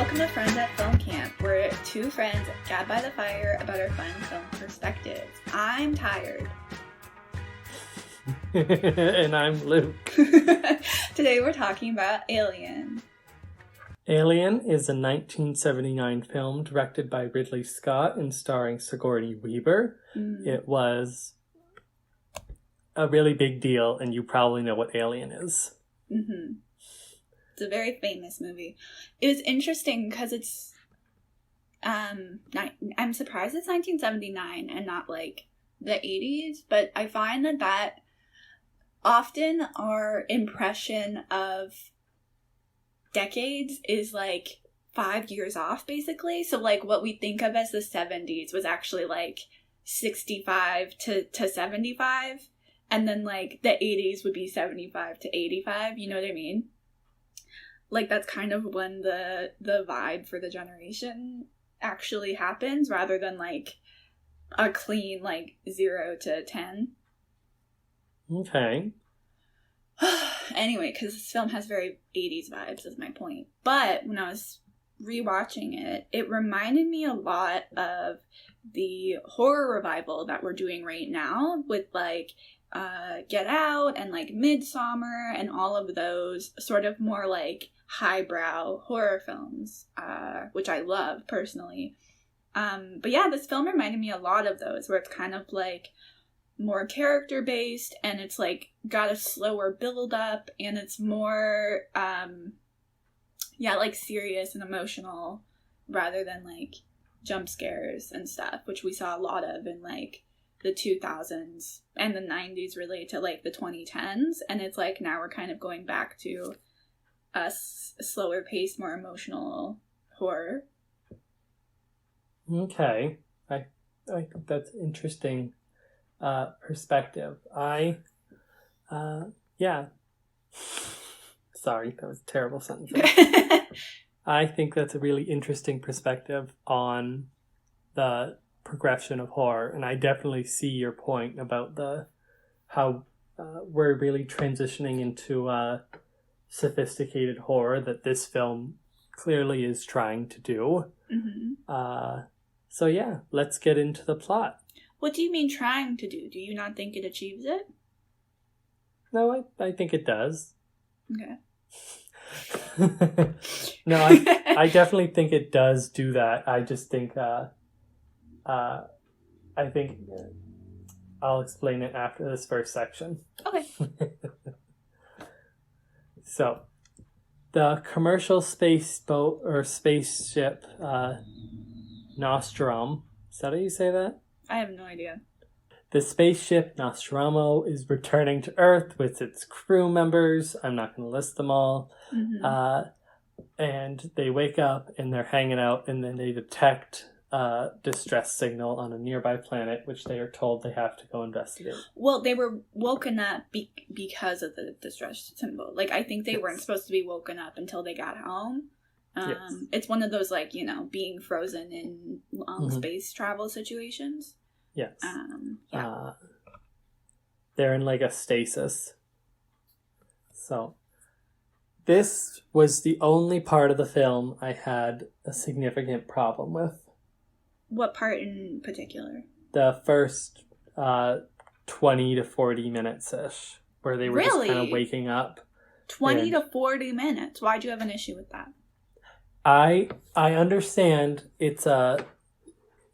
Welcome to Friends at Film Camp. We're two friends gabbed by the fire about our fun film perspectives. I'm tired. And I'm Luke. Today we're talking about Alien. Alien is a 1979 film directed by Ridley Scott and starring Sigourney Weaver. It was a really big deal, and you probably know what Alien is. Mm-hmm. It's a very famous movie. It was interesting because it's I'm surprised it's 1979 and not like the 80s, but I find that often our impression of decades is like 5 years off, basically. So like what we think of as the 70s was actually like 65 to 75, and then like the 80s would be 75 to 85, you know what I mean? Like that's kind of when the vibe for the generation actually happens, rather than like a clean like 0 to 10. Okay. Anyway, because this film has very 80s vibes is my point. But when I was rewatching it, it reminded me a lot of the horror revival that we're doing right now with like Get Out and like Midsommar and all of those sort of more like highbrow horror films, which I love personally. But yeah, this film reminded me a lot of those, where it's kind of like more character based, and it's like got a slower build up, and it's more like serious and emotional rather than like jump scares and stuff, which we saw a lot of in like the 2000s and the 90s related to like the 2010s. And it's like now we're kind of going back to a slower paced, more emotional horror. Okay. I think that's interesting perspective. Yeah. Sorry, that was a terrible sentence. I think that's a really interesting perspective on the progression of horror, and I definitely see your point about how we're really transitioning into sophisticated horror that this film clearly is trying to do. Mm-hmm. So yeah, let's get into the plot. What do you mean trying to do? Do you not think it achieves it? No, I think it does. Okay. No, I definitely think it does do that. I just think I think I'll explain it after this first section. Okay. So, the commercial space boat or spaceship Nostromo. Is that how you say that? I have no idea. The spaceship Nostromo is returning to Earth with its crew members. I'm not going to list them all. Mm-hmm. And they wake up and they're hanging out, and then they detect a distress signal on a nearby planet, which they are told they have to go investigate. Well, they were woken up because of the distress symbol. Like, I think they weren't supposed to be woken up until they got home. Yes. It's one of those, like, you know, being frozen in long space travel situations. Yes. Yeah. They're in like a stasis. So this was the only part of the film I had a significant problem with. What part in particular? The first 20 to 40 minutes-ish, where they were just kind of waking up. 20 to 40 minutes? Why'd you have an issue with that? I understand it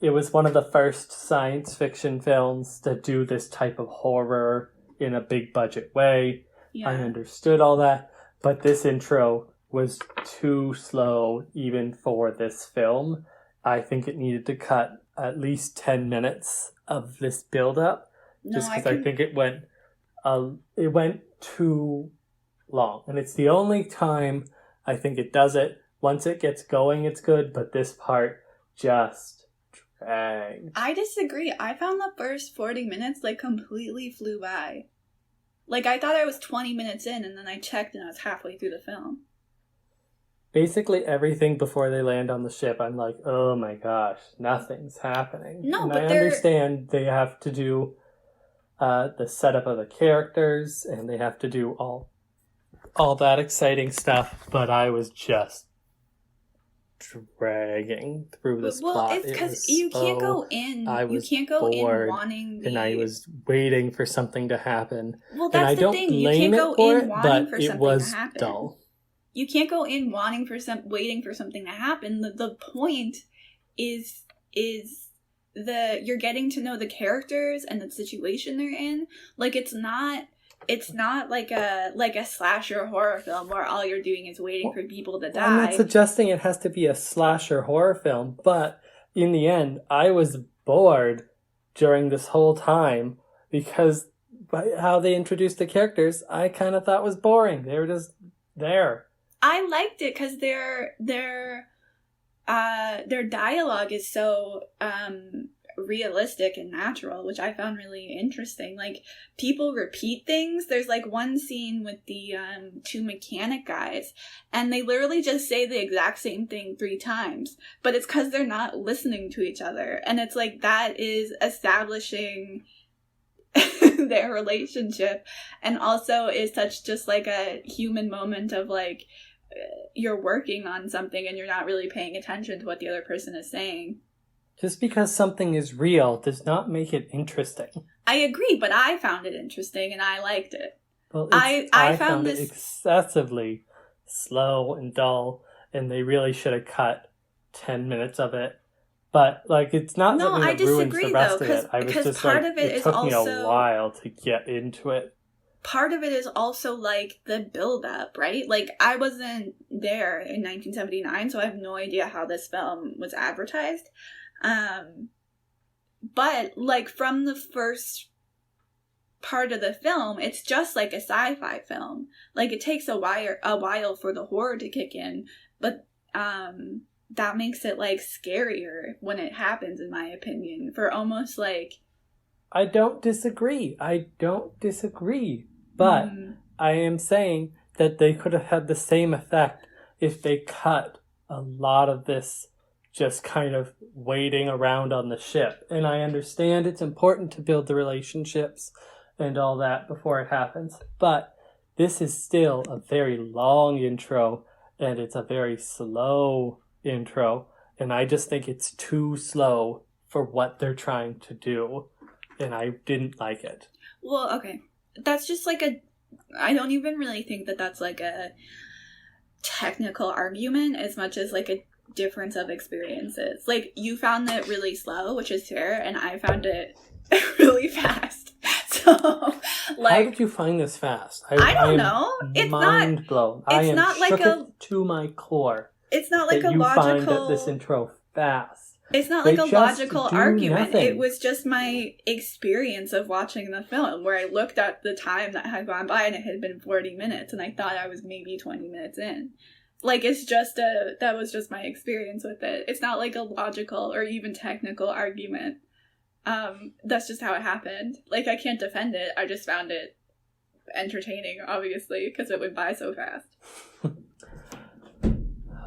was one of the first science fiction films to do this type of horror in a big budget way. Yeah. I understood all that, but this intro was too slow even for this film. I think it needed to cut at least 10 minutes of this build-up, just because I think it went too long. And it's the only time I think it does it. Once it gets going, it's good, but this part just dragged. I disagree. I found the first 40 minutes like completely flew by. Like, I thought I was 20 minutes in, and then I checked and I was halfway through the film. Basically everything before they land on the ship, I'm like, oh my gosh, nothing's happening. No, and but I understand they have to do the setup of the characters, and they have to do all that exciting stuff, but I was just dragging through this Well, plot. it's It because was you can't slow. go in. I You was can't go in bored, wanting and I was waiting for something to happen. Well, And that's I the don't thing. You blame can't it go for in it, wanting but for it something was to happen. dull. You can't go in waiting for something to happen. The point is you're getting to know the characters and the situation they're in. Like it's not like a slasher horror film where all you're doing is waiting for people to die. I'm not suggesting it has to be a slasher horror film, but in the end, I was bored during this whole time because by how they introduced the characters, I kind of thought was boring. They were just there. I liked it because their dialogue is so realistic and natural, which I found really interesting. Like people repeat things. There's like one scene with the two mechanic guys, and they literally just say the exact same thing 3 times, but it's because they're not listening to each other, and it's like that is establishing their relationship, and also is such just like a human moment of like you're working on something and you're not really paying attention to what the other person is saying. Just because something is real does not make it interesting. I agree, but I found it interesting and I liked it. Well, I found it excessively slow and dull, and they really should have cut 10 minutes of it. But like, it's not something that ruins the rest of it. I was just like, it took me a while to get into it. Part of it is also like the build-up, right? Like I wasn't there in 1979, so I have no idea how this film was advertised. But like from the first part of the film, it's just like a sci-fi film. Like it takes a while for the horror to kick in, but that makes it like scarier when it happens, in my opinion. For almost like, I don't disagree, but I am saying that they could have had the same effect if they cut a lot of this just kind of waiting around on the ship. And I understand it's important to build the relationships and all that before it happens, but this is still a very long intro, and it's a very slow intro, and I just think it's too slow for what they're trying to do, and I didn't like it. Well, okay. That's just like I don't even really think that that's like a technical argument as much as like a difference of experiences. Like you found it really slow, which is fair, and I found it really fast. So like, how did you find this fast? I don't know. It's mind blown. I am not like shook to my core. It's not like a you logical. Find this intro fast. It's not like a logical argument. Nothing. It was just my experience of watching the film, where I looked at the time that had gone by and it had been 40 minutes, and I thought I was maybe 20 minutes in. Like, it's just that was just my experience with it. It's not like a logical or even technical argument. That's just how it happened. Like, I can't defend it. I just found it entertaining, obviously, because it went by so fast.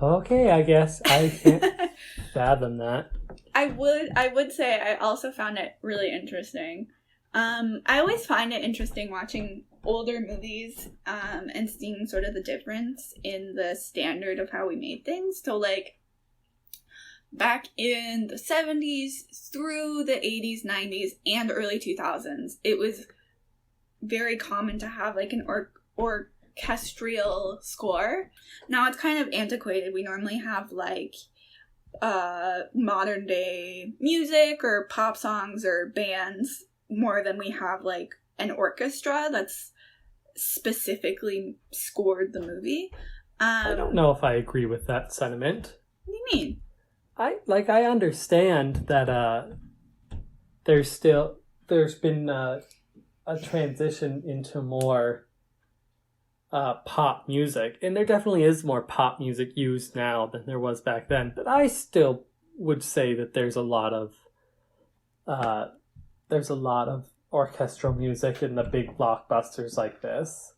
Okay, I guess I can't fathom that. I would say I also found it really interesting. I always find it interesting watching older movies and seeing sort of the difference in the standard of how we made things. So like back in the 70s through the 80s, 90s, and early 2000s, it was very common to have like an orchestral score. Now it's kind of antiquated. We normally have like modern day music or pop songs or bands more than we have like an orchestra that's specifically scored the movie. I don't know if I agree with that sentiment. What do you mean? I understand that there's been a transition into more pop music, and there definitely is more pop music used now than there was back then, but I still would say that there's a lot of orchestral music in the big blockbusters like this.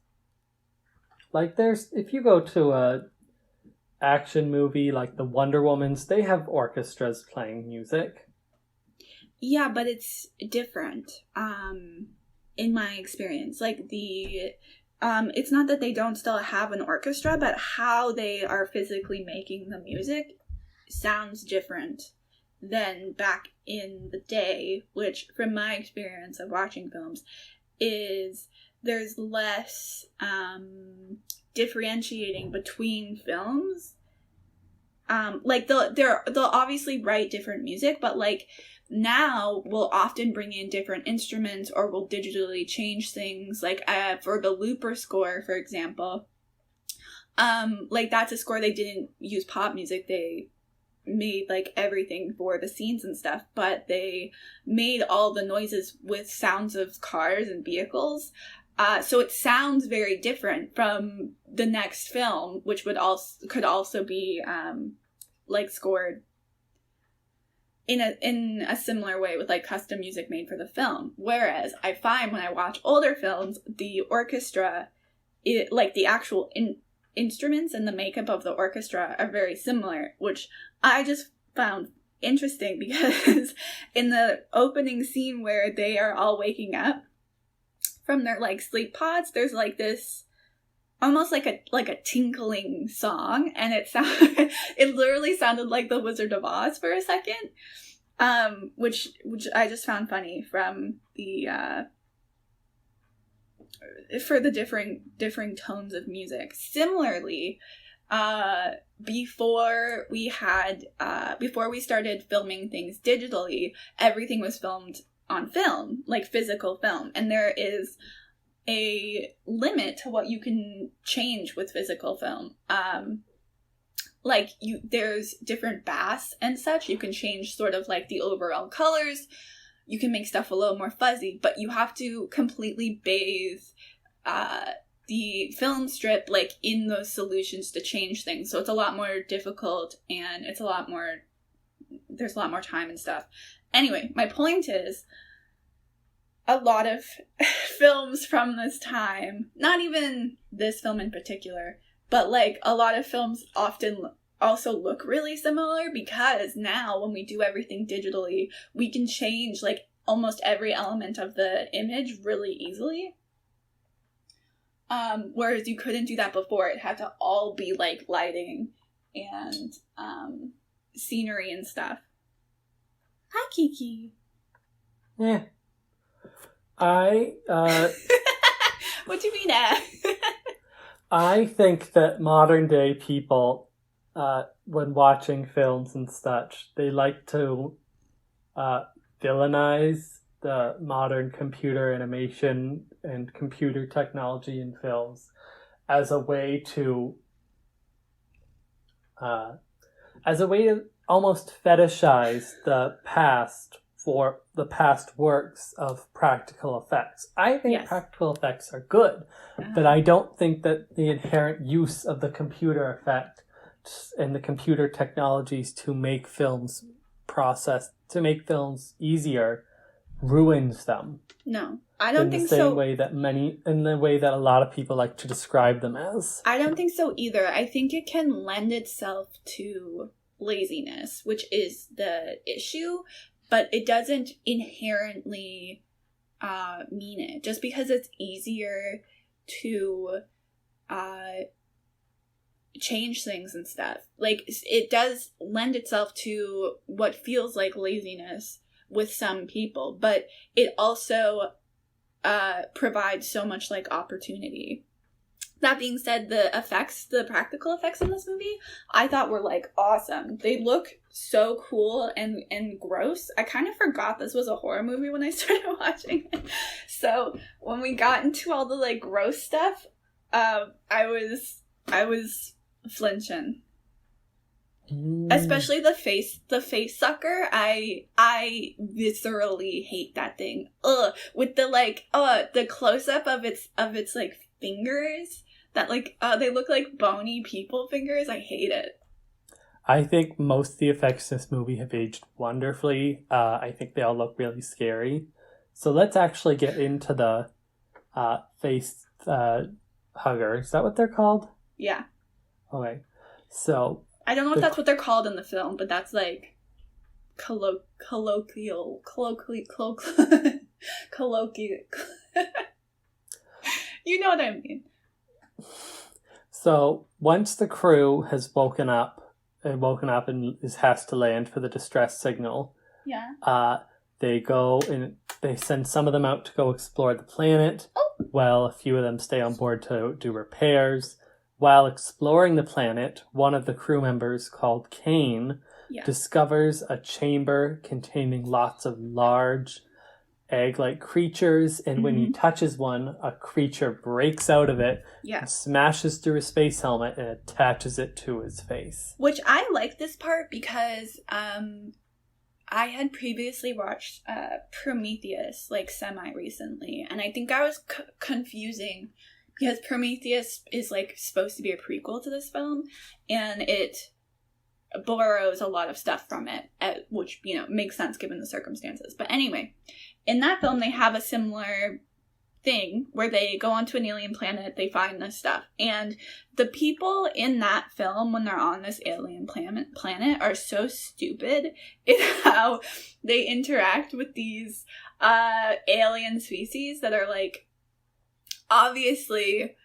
Like if you go to a action movie like the Wonder Womans, they have orchestras playing music. Yeah, but it's different in my experience. Like it's not that they don't still have an orchestra, but how they are physically making the music sounds different than back in the day, which from my experience of watching films is there's less differentiating between films. Like they'll obviously write different music, but like now we'll often bring in different instruments or we'll digitally change things. Like for the Looper score, for example, like that's a score they didn't use pop music. They made like everything for the scenes and stuff, but they made all the noises with sounds of cars and vehicles. So it sounds very different from the next film, which could also be like scored in a similar way with like custom music made for the film. Whereas I find when I watch older films, the orchestra, like the actual instruments and the makeup of the orchestra are very similar, which I just found interesting because in the opening scene where they are all waking up from their like sleep pods, there's like this almost like a tinkling song, and it literally sounded like the Wizard of Oz for a second, which I just found funny from the for the differing tones of music. Similarly, before we started filming things digitally, everything was filmed on film, like physical film, and there is a limit to what you can change with physical film. Like there's different bass and such. You can change sort of like the overall colors. You can make stuff a little more fuzzy, but you have to completely bathe the film strip like in those solutions to change things. So it's a lot more difficult, and there's a lot more time and stuff. Anyway, my point is, a lot of films from this time, not even this film in particular, but like a lot of films often also look really similar, because now when we do everything digitally, we can change like almost every element of the image really easily. Whereas you couldn't do that before. It had to all be like lighting and scenery and stuff. Hi, Kiki. Yeah. What do you mean, I think that modern day people, when watching films and such, they like to villainize the modern computer animation and computer technology in films as a way to almost fetishize the past for the past works of practical effects. I think Yes. practical effects are good, but I don't think that the inherent use of the computer effect and the computer technologies to make films easier ruins them. No, I don't think so. In the way that a lot of people like to describe them as. I don't think so either. I think it can lend itself to laziness, which is the issue, but it doesn't inherently mean it. Just because it's easier to change things and stuff, like it does lend itself to what feels like laziness with some people, but it also provides so much like opportunity. That being said, the practical effects in this movie, I thought were like awesome. They look so cool and gross. I kind of forgot this was a horror movie when I started watching it. So when we got into all the like gross stuff, I was flinching. Especially the face sucker. I viscerally hate that thing. Ugh. With the like the close up of its like fingers that like they look like bony people fingers. I hate it. I think most of the effects in this movie have aged wonderfully. I think they all look really scary. So let's actually get into the face hugger. Is that what they're called? Yeah. Okay. So I don't know if that's what they're called in the film, but that's like colloquial. You know what I mean. So once the crew has woken up woken up and has to land for the distress signal. Yeah. They go and they send some of them out to go explore the planet. Oh. While a few of them stay on board to do repairs. While exploring the planet, one of the crew members, called Kane, discovers a chamber containing lots of large egg-like creatures, and when he touches one, a creature breaks out of it, and smashes through his space helmet and attaches it to his face. Which I like this part because I had previously watched Prometheus, like, semi-recently, and I think I was confusing because Prometheus is, like, supposed to be a prequel to this film, and it borrows a lot of stuff from it, which, you know, makes sense given the circumstances. But anyway, in that film, they have a similar thing where they go onto an alien planet, they find this stuff, and the people in that film, when they're on this alien planet are so stupid in how they interact with these alien species that are, like, obviously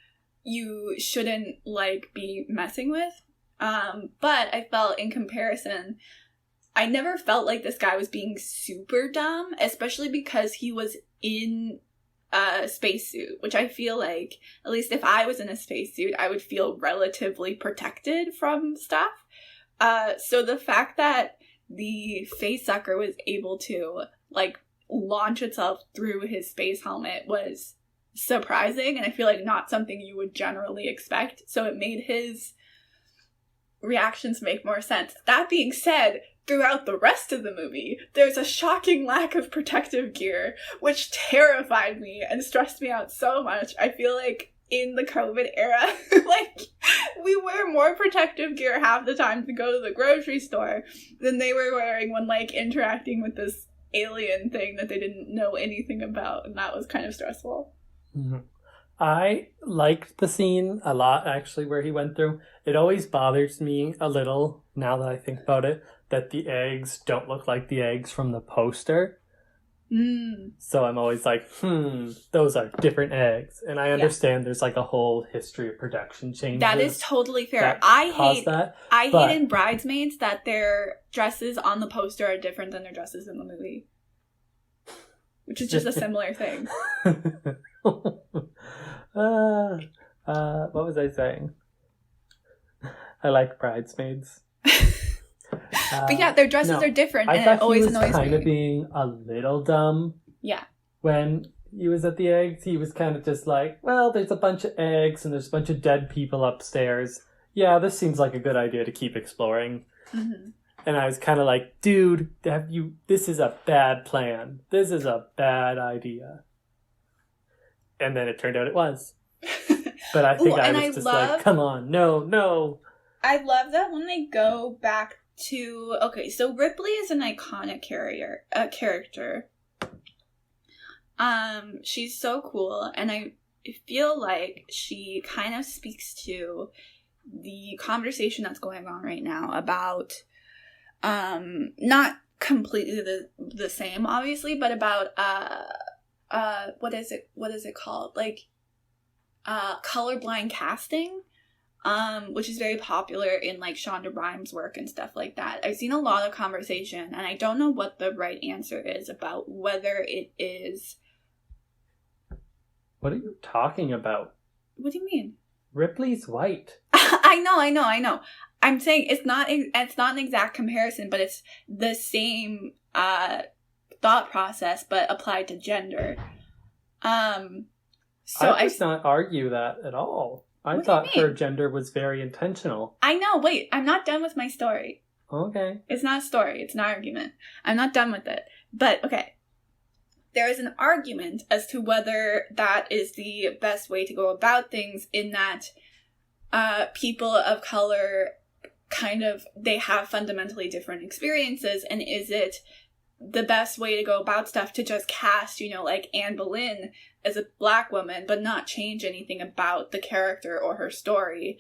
you shouldn't, like, be messing with. But I felt, in comparison, I never felt like this guy was being super dumb, especially because he was in a spacesuit, which I feel like, at least if I was in a spacesuit, I would feel relatively protected from stuff. So the fact that the face sucker was able to, like, launch itself through his space helmet was surprising, and I feel like not something you would generally expect, so it made his reactions make more sense. That being said, throughout the rest of the movie, there's a shocking lack of protective gear, which terrified me and stressed me out so much. I feel like in the COVID era, like, we wear more protective gear half the time to go to the grocery store than they were wearing when, like, interacting with this alien thing that they didn't know anything about, and that was kind of stressful. Mm-hmm. I liked the scene a lot, actually, where he went through. It always bothers me a little, now that I think about it, that the eggs don't look like the eggs from the poster. So I'm always like, those are different eggs. And I understand there's, like, a whole history of production changes. That is totally fair. I hate in Bridesmaids that their dresses on the poster are different than their dresses in the movie. Which is just a similar thing. What was I saying? I like Bridesmaids. But yeah, their dresses are different, and it always annoys me. I thought he was kind of being a little dumb. Yeah. When he was at the eggs, he was kind of just like, well, there's a bunch of eggs, and there's a bunch of dead people upstairs. Yeah, this seems like a good idea to keep exploring. Mm-hmm. And I was kind of like, dude, this is a bad plan. This is a bad idea. And then it turned out it was. But I think I was just like, come on, no. I love that when they go back to... Okay, so Ripley is an iconic character. She's so cool, and I feel like she kind of speaks to the conversation that's going on right now about... not completely the same, obviously, but about what is it called, like colorblind casting, which is very popular in, like, Shonda Rhimes' work and stuff like that. I've seen a lot of conversation, and I don't know what the right answer is about whether it is... What are you talking about? What do you mean? Ripley's white. I know. I'm saying it's not an exact comparison, but it's the same thought process, but applied to gender. So I would not argue that at all. I thought her gender was very intentional. I know. Wait, I'm not done with my story. Okay. It's not a story. It's an argument. I'm not done with it. But, okay. There is an argument as to whether that is the best way to go about things, in that people of color kind of, they have fundamentally different experiences, and is it the best way to go about stuff to just cast, like Anne Boleyn as a black woman, but not change anything about the character or her story?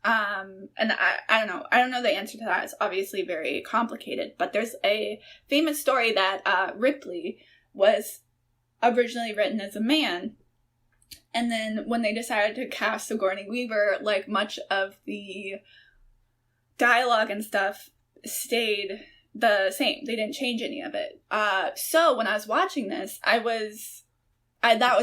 And I don't know the answer to that. It's obviously very complicated, but there's a famous story that Ripley was originally written as a man, and then when they decided to cast Sigourney Weaver, like, much of the dialogue and stuff stayed the same. They didn't change any of it. So when I was watching this, that was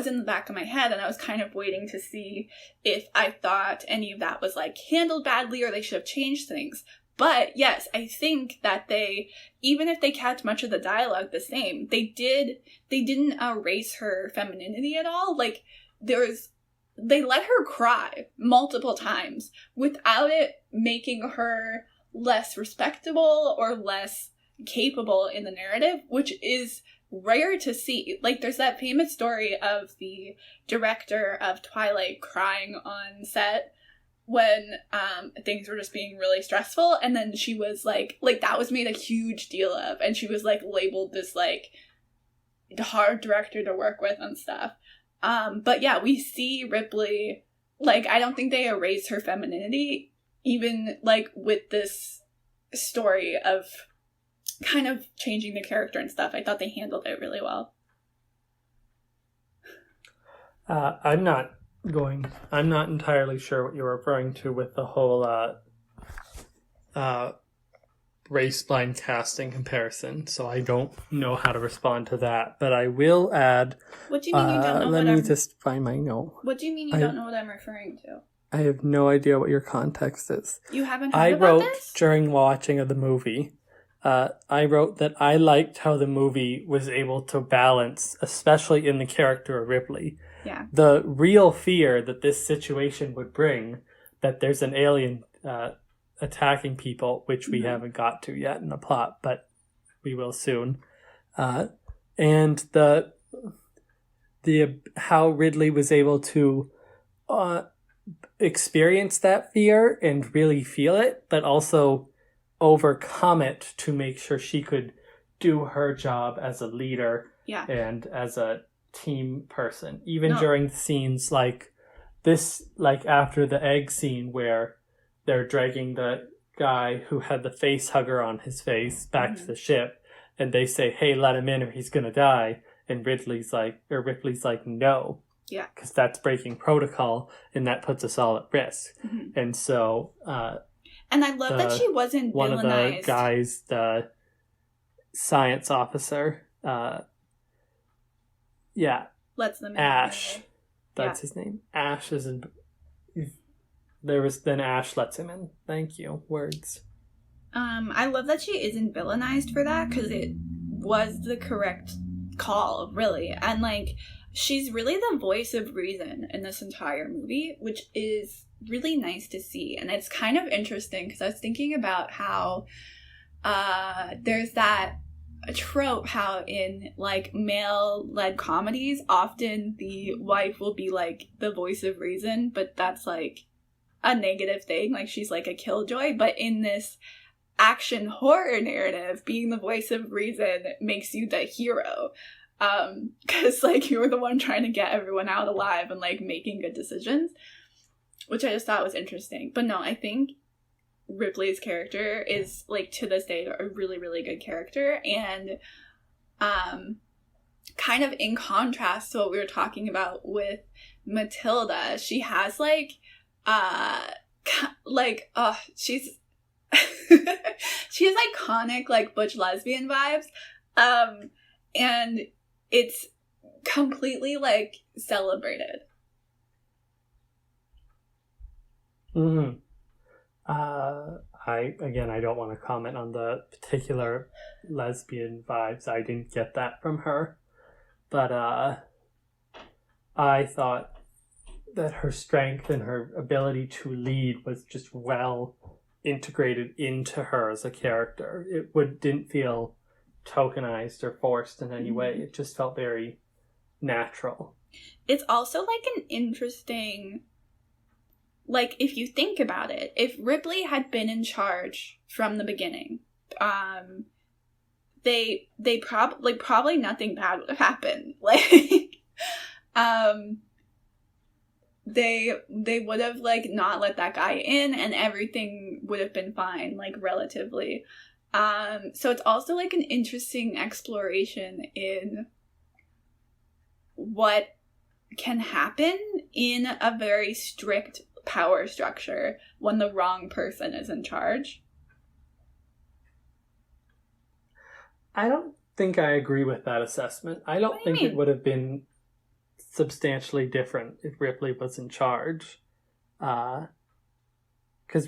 in the back of my head, and I was kind of waiting to see if I thought any of that was like handled badly or they should have changed things. But yes, I think that they, even if they kept much of the dialogue the same, they didn't erase her femininity at all. Like, they let her cry multiple times without it making her less respectable or less capable in the narrative, which is rare to see. Like, there's that famous story of the director of Twilight crying on set when things were just being really stressful, and then she was like that was made a huge deal of, and she was like labeled this like hard director to work with and stuff. But yeah, we see Ripley, like, I don't think they erase her femininity, even like with this story of kind of changing the character and stuff. I thought they handled it really well. I'm not entirely sure what you're referring to with the whole race blind casting comparison, so I don't know how to respond to that. But I will add. What do you mean you don't know? Let me just find my note. What do you mean you don't know what I'm referring to? I have no idea what your context is. You haven't heard about this? I wrote during watching of the movie. I wrote that I liked how the movie was able to balance, especially in the character of Ripley, the real fear that this situation would bring, that there's an alien attacking people, which we haven't got to yet in the plot, but we will soon. And the how Ridley was able to experience that fear and really feel it, but also overcome it to make sure she could do her job as a leader and as a team person. Even during scenes like this, like after the egg scene where they're dragging the guy who had the face hugger on his face back to the ship, and they say, hey, let him in or he's gonna die. And Ripley's like, no. Yeah. Because that's breaking protocol, and that puts us all at risk. Mm-hmm. And so... and I love that she wasn't one villainized. One of the guys, the science officer, lets them in. Ash. That's his name. Ash is in... Then Ash lets him in. Thank you. Words. I love that she isn't villainized for that, because it was the correct call, really. And, like, she's really the voice of reason in this entire movie, which is really nice to see. And it's kind of interesting, because I was thinking about how there's that trope how in, like, male-led comedies, often the wife will be, like, the voice of reason, but that's, like, a negative thing. Like, she's, like, a killjoy. But in this action horror narrative, being the voice of reason makes you the hero, because like you're the one trying to get everyone out alive and like making good decisions, which I just thought was interesting. But no, I think Ripley's character is, like, to this day a really, really good character, and kind of in contrast to what we were talking about with Matilda, she has she's she has iconic, like, butch lesbian vibes, and it's completely, like, celebrated. I don't want to comment on the particular lesbian vibes. I didn't get that from her, but I thought that her strength and her ability to lead was just well integrated into her as a character. It didn't feel tokenized or forced in any way. It just felt very natural. It's also, like, an interesting, like, if you think about it, if Ripley had been in charge from the beginning, probably nothing bad would have happened. Like, they would have, like, not let that guy in, and everything would have been fine, like, relatively. So it's also, like, an interesting exploration in what can happen in a very strict power structure when the wrong person is in charge. I don't think I agree with that assessment. I don't What do you think it mean? would have been substantially different if Ripley was in charge. Because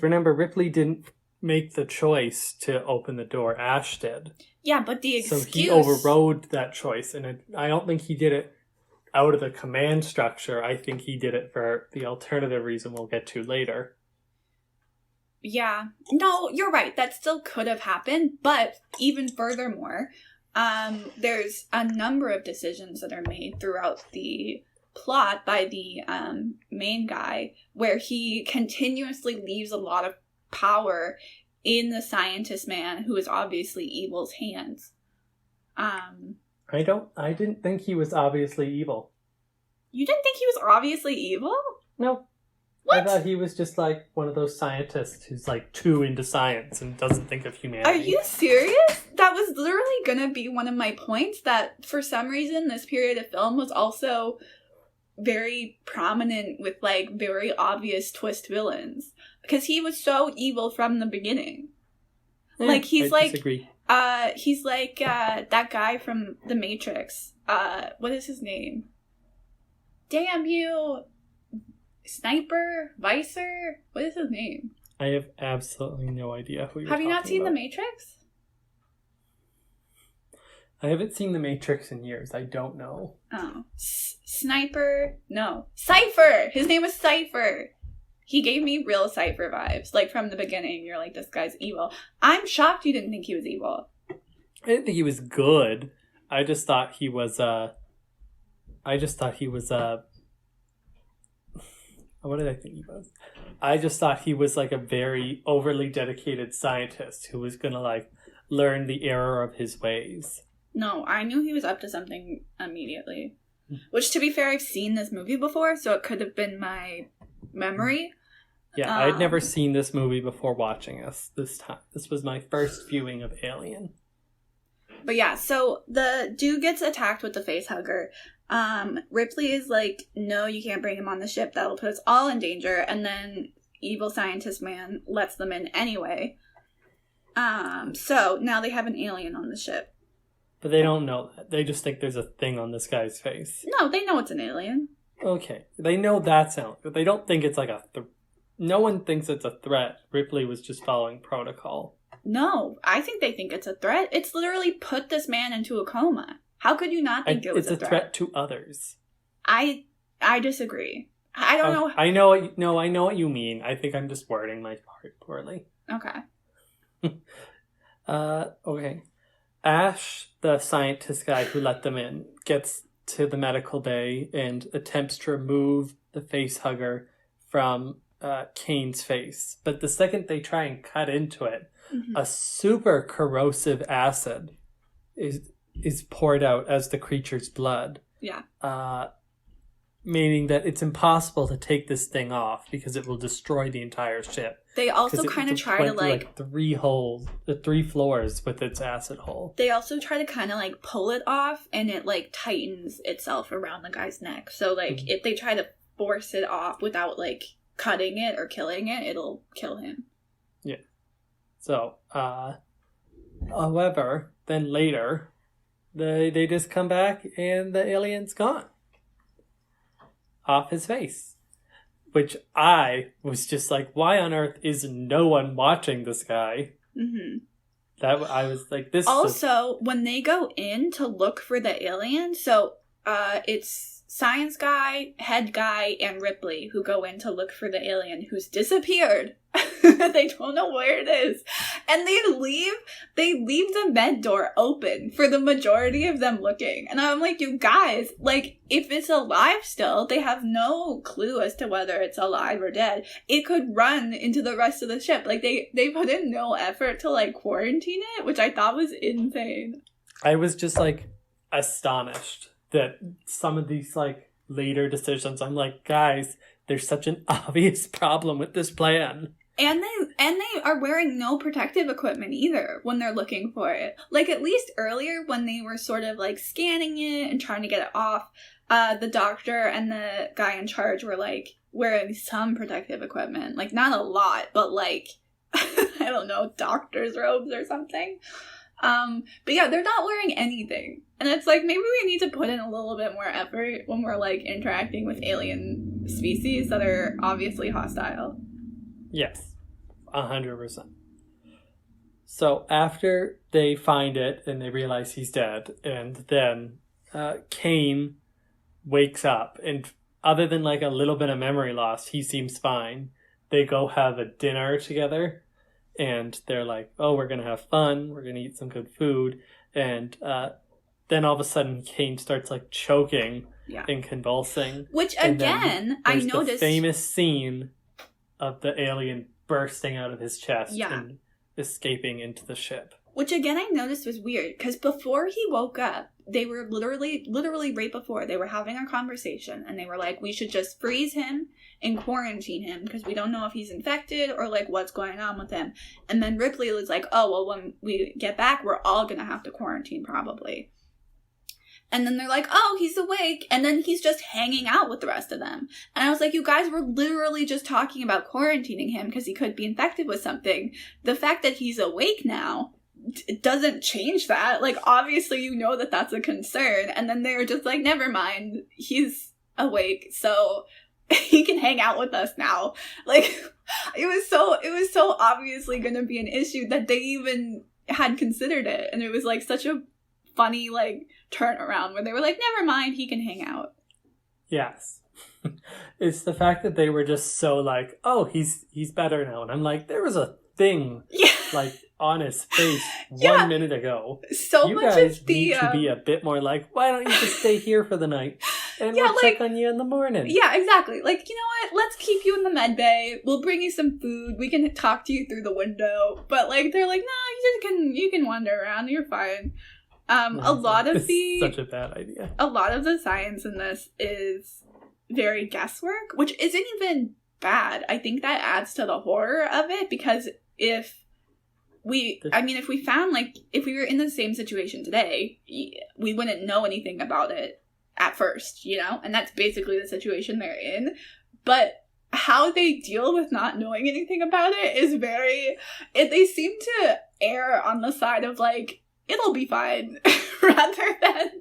remember, Ripley didn't make the choice to open the door. Ash did. Yeah, but the excuse... So he overrode that choice, and I don't think he did it out of the command structure. I think he did it for the alternative reason we'll get to later. Yeah. No, you're right. That still could have happened, but even furthermore, there's a number of decisions that are made throughout the plot by the main guy where he continuously leaves a lot of power in the scientist man who is obviously evil's hands. I didn't think he was obviously evil. You didn't think he was obviously evil? No. What? I thought he was just like one of those scientists who's like too into science and doesn't think of humanity. Are you serious? That was literally gonna be one of my points, that for some reason this period of film was also very prominent with like very obvious twist villains. Because he was so evil from the beginning. Like he's I disagree. He's like that guy from The Matrix. What is his name? Damn you, Sniper? Vicer? What is his name? I have absolutely no idea who you're talking about. Have you not seen The Matrix? I haven't seen The Matrix in years. I don't know. Oh. Sniper? No. Cypher! His name was Cypher! He gave me real Cypher vibes. Like, from the beginning, you're like, this guy's evil. I'm shocked you didn't think he was evil. I didn't think he was good. I just thought he was, what did I think he was? I just thought he was like a very overly dedicated scientist who was gonna like learn the error of his ways. No, I knew he was up to something immediately. Which, to be fair, I've seen this movie before, so it could have been my memory. Yeah, I'd never seen this movie before watching this time. This was my first viewing of Alien. But yeah, so the dude gets attacked with the face hugger. Ripley is like, no, you can't bring him on the ship. That'll put us all in danger. And then evil scientist man lets them in anyway. So now they have an alien on the ship. But they don't know that. They just think there's a thing on this guy's face. No, they know it's an alien. Okay. They know that's out, but they don't think it's like no one thinks it's a threat. Ripley was just following protocol. No, I think they think it's a threat. It's literally put this man into a coma. How could you not think it was a threat? It's a threat to others. I disagree. I don't know. I know what you mean. I think I'm just wording my part poorly. Okay. Okay. Ash, the scientist guy who let them in, gets to the medical bay and attempts to remove the face hugger from Kane's face. But the second they try and cut into it, a super corrosive acid is poured out as the creature's blood. Yeah. Meaning that it's impossible to take this thing off because it will destroy the entire ship. They also kind of try to like 3 holes, the 3 floors with its acid hole. They also try to kind of like pull it off, and it like tightens itself around the guy's neck. So like if they try to force it off without like cutting it or killing it, it'll kill him. Yeah. So, however, then later, they just come back and the alien's gone. Off his face. Which I was just like, why on earth is no one watching this guy? Mm-hmm. That I was like, this. Also, when they go in to look for the alien, so it's science guy, head guy, and Ripley who go in to look for the alien who's disappeared. They don't know where it is. And they leave the med door open for the majority of them looking. And I'm like, you guys, like, if it's alive still, they have no clue as to whether it's alive or dead. It could run into the rest of the ship. Like, they put in no effort to, like, quarantine it, which I thought was insane. I was just, like, astonished that some of these, like, later decisions, I'm like, guys, there's such an obvious problem with this plan. And they are wearing no protective equipment either when they're looking for it. Like, at least earlier when they were sort of like scanning it and trying to get it off, the doctor and the guy in charge were like wearing some protective equipment. Like, not a lot, but like, I don't know, doctor's robes or something. But yeah, they're not wearing anything. And it's like, maybe we need to put in a little bit more effort when we're like interacting with alien species that are obviously hostile. Yes, 100%. So after they find it and they realize he's dead, and then Kane wakes up, and other than like a little bit of memory loss, he seems fine. They go have a dinner together, and they're like, oh, we're going to have fun, we're going to eat some good food, and then all of a sudden Kane starts like choking and convulsing. Which again, I noticed... the famous scene of the alien bursting out of his chest and escaping into the ship. Which again I noticed was weird, because before he woke up, they were literally right before, they were having a conversation, and they were like, we should just freeze him and quarantine him, because we don't know if he's infected or like what's going on with him. And then Ripley was like, oh, well, when we get back, we're all gonna have to quarantine probably. And then they're like, oh, he's awake. And then he's just hanging out with the rest of them. And I was like, you guys were literally just talking about quarantining him because he could be infected with something. The fact that he's awake now, it doesn't change that. Like, obviously you know that that's a concern. And then they're just like, never mind, he's awake, so he can hang out with us now. Like, it was so obviously going to be an issue that they even had considered it. And it was like such a funny like turnaround where they were like, never mind, he can hang out. Yes. It's the fact that they were just so like, oh, he's better now. And I'm like, there was a thing like on his face 1 minute ago. So you much guys of the need to be a bit more like, why don't you just stay here for the night and we'll check on you in the morning. Yeah, exactly. Like, you know what? Let's keep you in the med bay. We'll bring you some food. We can talk to you through the window. But like, they're like, no, you can wander around. You're fine. A lot of such a bad idea. A lot of the science in this is very guesswork, which isn't even bad. I think that adds to the horror of it, because if we found, like, if we were in the same situation today, we wouldn't know anything about it at first, you know? And that's basically the situation they're in. But how they deal with not knowing anything about it is they seem to err on the side of, like, it'll be fine, rather than,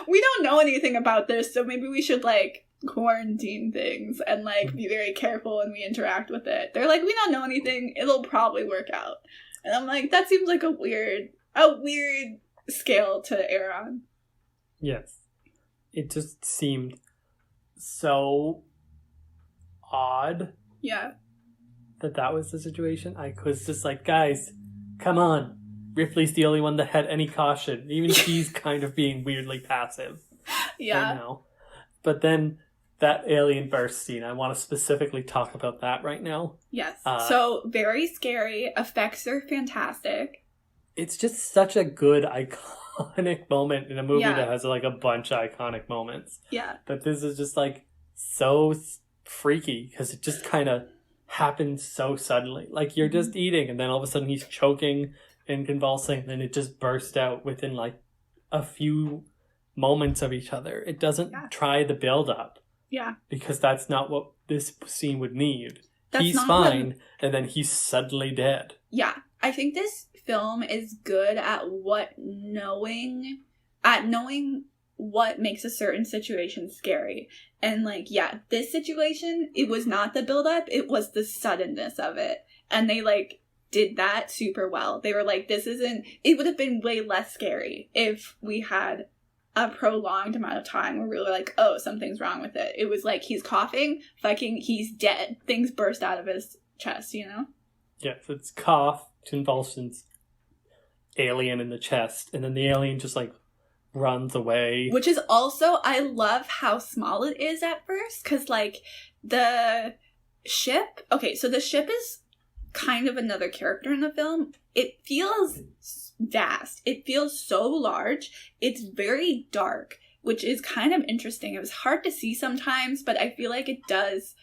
we don't know anything about this, so maybe we should, like, quarantine things and, like, be very careful when we interact with it. They're like, we don't know anything, it'll probably work out. And I'm like, that seems like a weird scale to err on. Yes. It just seemed so odd. Yeah. That was the situation. I was just like, guys, come on. Ripley's the only one that had any caution. Even she's kind of being weirdly passive. Yeah. Right now. But then that alien burst scene, I want to specifically talk about that right now. Yes. So, very scary. Effects are fantastic. It's just such a good, iconic moment in a movie that has, like, a bunch of iconic moments. Yeah. But this is just, like, so freaky, because it just kind of happens so suddenly. Like, you're just eating, and then all of a sudden he's choking and convulsing, and it just burst out within, like, a few moments of each other. It doesn't try the build-up. Yeah. Because that's not what this scene would need. He's fine, and then he's suddenly dead. Yeah. I think this film is good at knowing what makes a certain situation scary. And, like, this situation, it was not the build-up, it was the suddenness of it. And they, like, did that super well. They were like, it would have been way less scary if we had a prolonged amount of time where we were like, oh, something's wrong with it. It was like, he's coughing, he's dead. Things burst out of his chest, you know? Yes, it's cough, convulsions, alien in the chest, and then the alien just, like, runs away. Which is also, I love how small it is at first, because, like, the ship is kind of another character in the film. It feels vast. It feels so large. It's very dark, which is kind of interesting. It was hard to see sometimes, but I feel like it does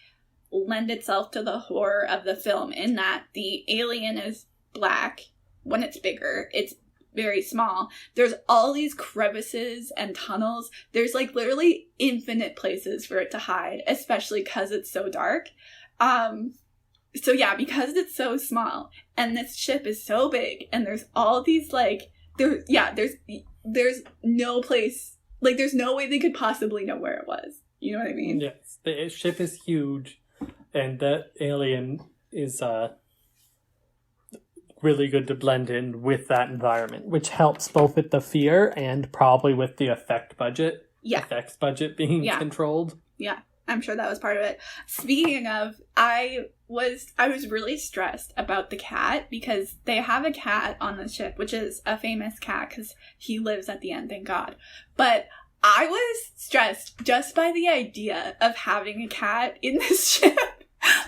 lend itself to the horror of the film, in that the alien is black. When it's bigger, it's very small. There's all these crevices and tunnels. There's, like, literally infinite places for it to hide, especially because it's so dark. so yeah, because it's so small and this ship is so big and there's all these like there's no place, like there's no way they could possibly know where it was. You know what I mean? Yes, the ship is huge, and that alien is really good to blend in with that environment, which helps both with the fear and probably with the effects budget being controlled. Yeah, I'm sure that was part of it. Speaking of, I was really stressed about the cat, because they have a cat on the ship, which is a famous cat because he lives at the end, thank God. But I was stressed just by the idea of having a cat in this ship.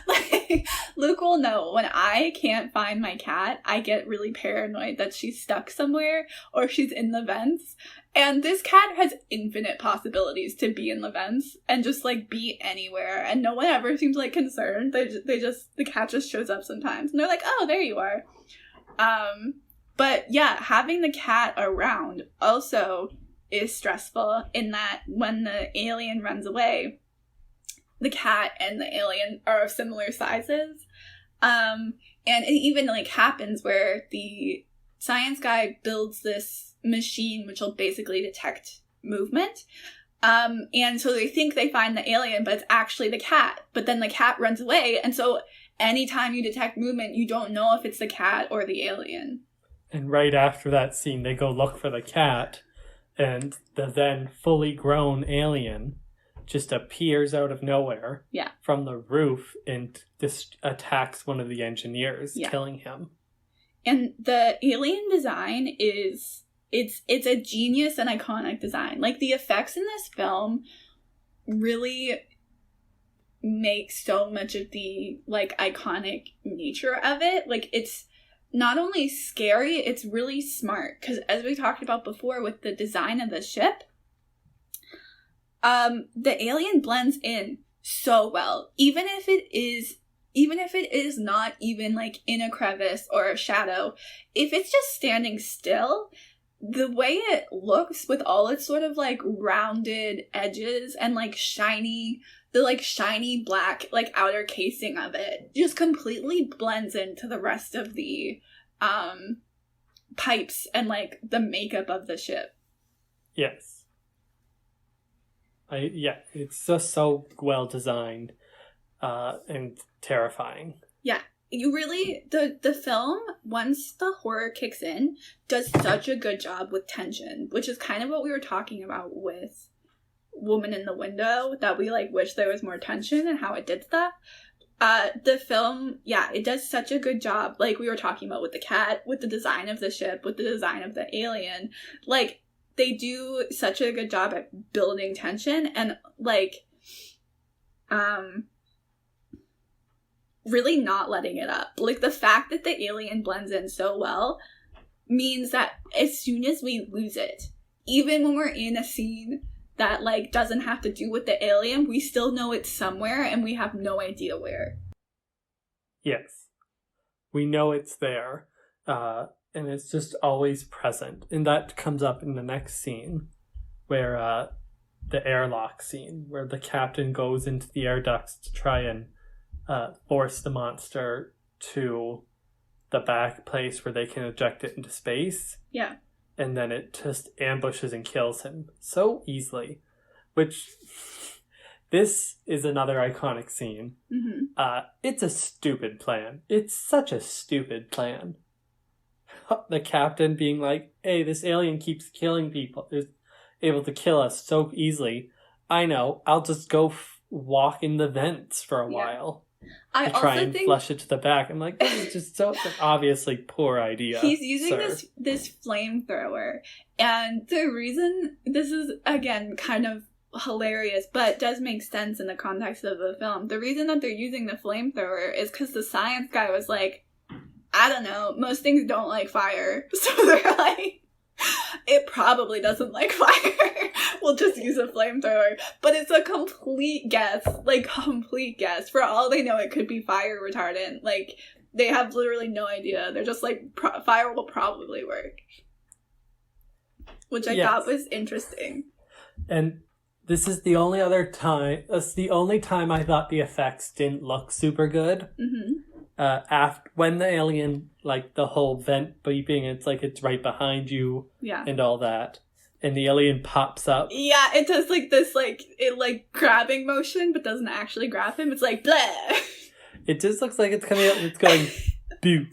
Like, Luke will know, when I can't find my cat, I get really paranoid that she's stuck somewhere or she's in the vents. And this cat has infinite possibilities to be in the vents and just like be anywhere, and no one ever seems like concerned. The cat just shows up sometimes and they're like, oh, there you are. But yeah, having the cat around also is stressful, in that when the alien runs away, the cat and the alien are of similar sizes. And it even like happens where the science guy builds this machine which will basically detect movement. And so they think they find the alien, but it's actually the cat. But then the cat runs away, and so anytime you detect movement, you don't know if it's the cat or the alien. And right after that scene, they go look for the cat, and the then fully grown alien just appears out of nowhere from the roof and just attacks one of the engineers, killing him. And the alien design is, it's a genius and iconic design. Like, the effects in this film really make so much of the, like, iconic nature of it. Like, it's not only scary, it's really smart. Because as we talked about before with the design of the ship, the alien blends in so well. Even if it is not even like in a crevice or a shadow, if it's just standing still, the way it looks with all its sort of like rounded edges and like shiny black like outer casing of it just completely blends into the rest of the pipes and like the makeup of the ship. Yes. It's just so well designed and terrifying. Yeah. You really, the film, once the horror kicks in, does such a good job with tension, which is kind of what we were talking about with Woman in the Window, that we like wish there was more tension and how it did stuff. The film, it does such a good job, like we were talking about with the cat, with the design of the ship, with the design of the alien. Like, they do such a good job at building tension and like really not letting it up. Like, the fact that the alien blends in so well means that as soon as we lose it, even when we're in a scene that like doesn't have to do with the alien, we still know it's somewhere and we have no idea where. Yes. We know it's there. And it's just always present. And that comes up in the next scene, where the airlock scene, where the captain goes into the air ducts to try and force the monster to the back place where they can eject it into space. Yeah. And then it just ambushes and kills him so easily. Which, this is another iconic scene. Mm-hmm. It's a stupid plan. It's such a stupid plan. The captain being like, hey, this alien keeps killing people, is able to kill us so easily. I know, I'll just go walk in the vents for a while. I try and flush it to the back. I'm like, this is just so obviously poor idea. He's using this flamethrower. And the reason, this is, again, kind of hilarious, but does make sense in the context of the film. The reason that they're using the flamethrower is because the science guy was like, I don't know, most things don't like fire. So they're like, it probably doesn't like fire. We'll just use a flamethrower. But it's a complete guess. Like, complete guess. For all they know, it could be fire retardant. Like, they have literally no idea. They're just like, fire will probably work. Which I thought was interesting. And this is the only time I thought the effects didn't look super good. Mm-hmm. after when the alien, like the whole vent beeping, it's like it's right behind you, Yeah. and all that, and the alien pops up. Yeah, it does like this, like it like grabbing motion, but doesn't actually grab him. It's like blah. It just looks like it's coming up and it's going boop.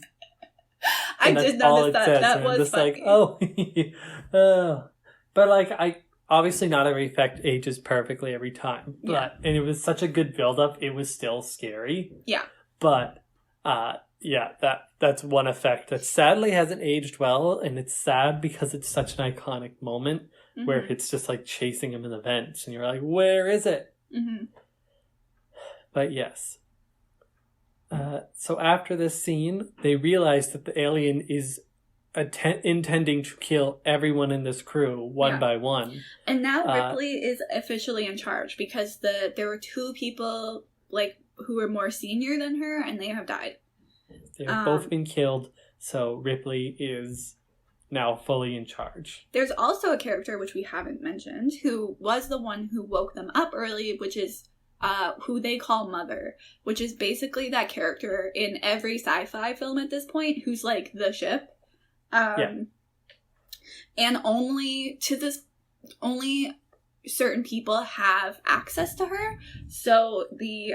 I did notice that. That was just funny. like, oh, but like I obviously not every effect ages perfectly every time. But and it was such a good build up. It was still scary. Yeah. But yeah, that's one effect that sadly hasn't aged well, and it's sad because it's such an iconic moment where it's just like chasing him in the vents, and you're like, where is it? Mm-hmm. But yes. So after this scene, they realize that the alien is intending to kill everyone in this crew one by one. And now Ripley is officially in charge because there were 2 people like who were more senior than her, and they have died. They have both been killed, so Ripley is now fully in charge. There's also a character which we haven't mentioned who was the one who woke them up early, which is who they call Mother, which is basically that character in every sci-fi film at this point who's like the ship. And only certain people have access to her. So the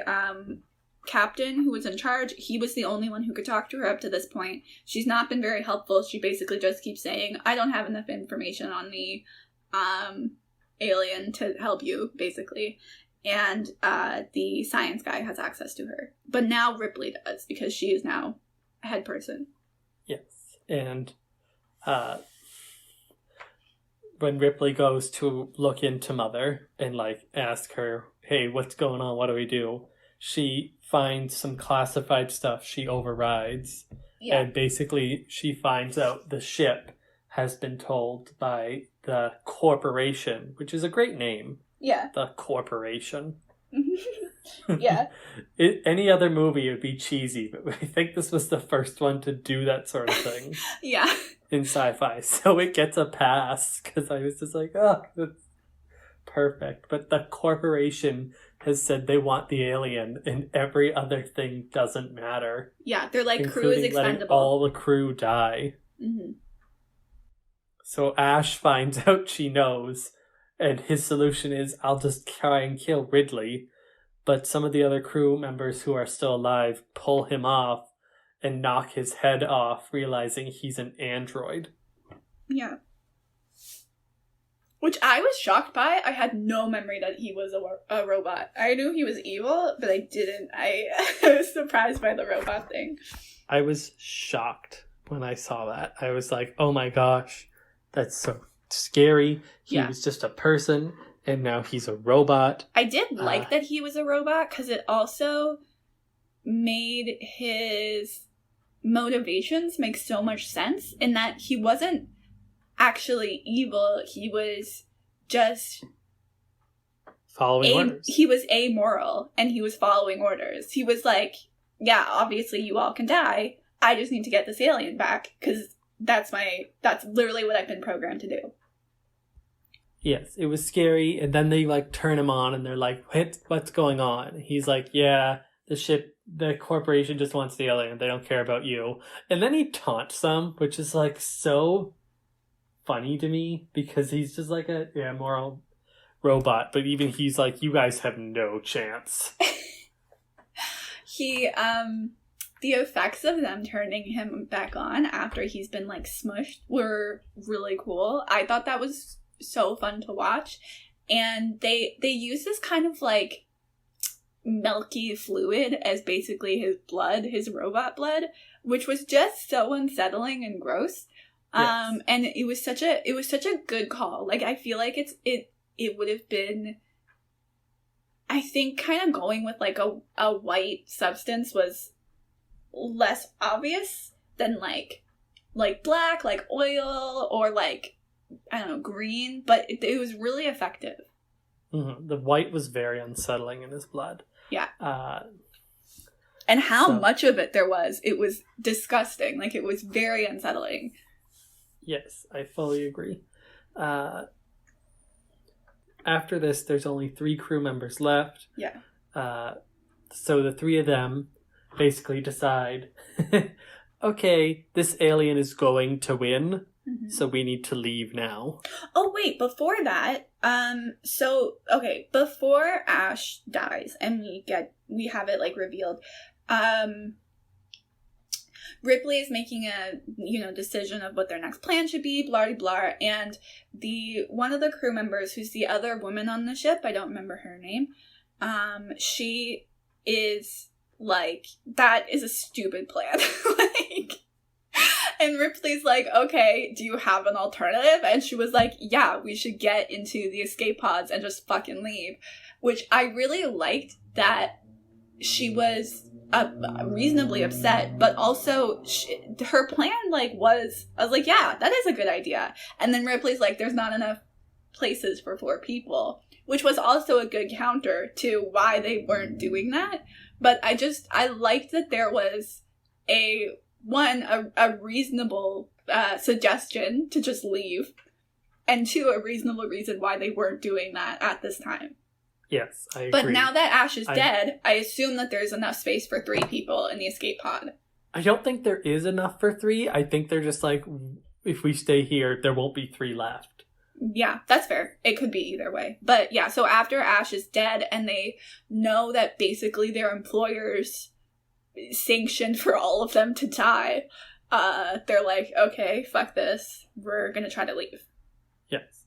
captain who was in charge, he was the only one who could talk to her up to this point. She's not been very helpful. She basically just keeps saying, I don't have enough information on the alien to help you, basically. And the science guy has access to her. But now Ripley does, because she is now a head person. Yes. And when Ripley goes to look into Mother and like ask her, hey, what's going on? What do we do? She finds some classified stuff she overrides. Yeah. And basically she finds out the ship has been told by the Corporation, which is a great name. Yeah. The Corporation. Yeah. Any other movie would be cheesy, but I think this was the first one to do that sort of thing. Yeah. In sci-fi. So it gets a pass, because I was just like, oh, that's perfect. But the Corporation has said they want the alien, and every other thing doesn't matter. Yeah, they're like, crew is expendable. Letting all the crew die. Mm-hmm. So Ash finds out she knows, and his solution is, I'll just try and kill Ridley. But some of the other crew members who are still alive pull him off and knock his head off, realizing he's an android. Yeah. Which I was shocked by. I had no memory that he was a robot. I knew he was evil, but I didn't. I was surprised by the robot thing. I was shocked when I saw that. I was like, oh my gosh, that's so scary. He was just a person, and now he's a robot. I did like that he was a robot, because it also made his motivations make so much sense, in that he wasn't actually evil. He was just following orders. He was amoral, and he was following orders. He was like, yeah, obviously you all can die. I just need to get this alien back, because that's literally what I've been programmed to do. Yes, it was scary, and then they like turn him on, and they're like, what's going on? He's like, yeah, the Corporation just wants the alien. They don't care about you. And then he taunts them, which is like so funny to me, because he's just like a moral robot, but even he's like, you guys have no chance. The effects of them turning him back on after he's been like smushed were really cool. I thought that was so fun to watch, and they use this kind of like milky fluid as basically his blood, his robot blood, which was just so unsettling and gross. Yes. And it was such a good call. Like, I feel like it would have been, I think, kind of going with like a white substance was less obvious than like black, like oil, or like, I don't know, green, but it was really effective. Mm-hmm. The white was very unsettling in his blood. Yeah. And how much of it there was, it was disgusting. Like, it was very unsettling. Yes, I fully agree. After this, there's only 3 crew members left. Yeah. So the 3 of them basically decide, okay, this alien is going to win, so we need to leave now. Oh, wait, before that, before Ash dies and we have it, like, revealed, Ripley is making a, decision of what their next plan should be, blah, blah, blah, and one of the crew members, who's the other woman on the ship, I don't remember her name, she is like, that is a stupid plan. And Ripley's like, okay, do you have an alternative? And she was like, yeah, we should get into the escape pods and just fucking leave. Which I really liked, that she was reasonably upset, but also her plan, I was like, yeah, that is a good idea. And then Ripley's like, there's not enough places for 4 people, which was also a good counter to why they weren't doing that. But I liked that there was a reasonable suggestion to just leave, and 2, a reasonable reason why they weren't doing that at this time. Yes, I agree. But now that Ash is dead, I assume that there's enough space for 3 people in the escape pod. I don't think there is enough for 3. I think they're just like, if we stay here, there won't be 3 left. Yeah, that's fair. It could be either way. But yeah, so after Ash is dead and they know that basically their employers sanctioned for all of them to die, they're like, okay, fuck this. We're gonna try to leave. Yes.